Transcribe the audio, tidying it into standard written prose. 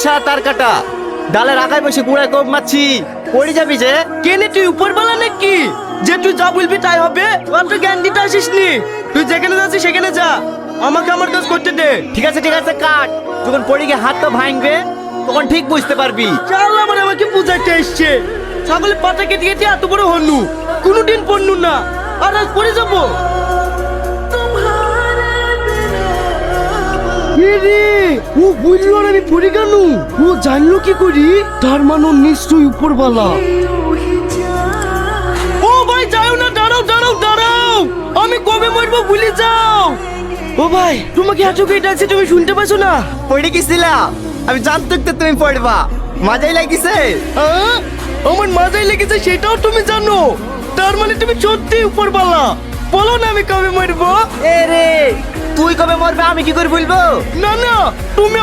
সারা তার কাটা ডালের আগায় বসে গুড়ায় কোপ মারছি পড়ে যাবি যে। কেনে তুই উপরবেলা নাকি যে তুই যা বলবি তাই হবে? অত জ্ঞান দিতে আসিস নি। তুই যেখানে যাচ্ছিস সেখানে যা, আমাকে আমার কাজ করতে দে। ঠিক আছে কাট, যখন পড়ে গিয়ে হাত তো ভাঙবে তখন ঠিক বুঝতে পারবি। চাল আমার আমাকে বুঝাইতে এসছে। ছাগলের পাতা কেটে কেটে এত বড় হনু, কোনোদিন পড়নু না, আর আজ পড়ে যাবো। ও বুঝলো না আমি পড়ে গেল, ও জানলো কি করি? তার মানে নিশ্চয়ই উপরওয়ালা। ও ভাই যাও না, দাঁড়াও দাঁড়াও দাঁড়াও, আমি কবে মরবো ভুলে যাও। ও ভাই তোমাকে এত কে ডাকছে, তুমি শুনতে পাচ্ছ না? পড়ে গেছিলাম, আমি জানতো তো তুমি পড়বা, মজাই লাগিছে। আমার মাথায় লেগেছে সেটাও তুমি জানো? তার মানে তুমি সত্যি উপরওয়ালা। বলো না আমি কবে মরবো? এ রে, তুই কবে মরবে আমি কি করে বলবো? না না, তুমি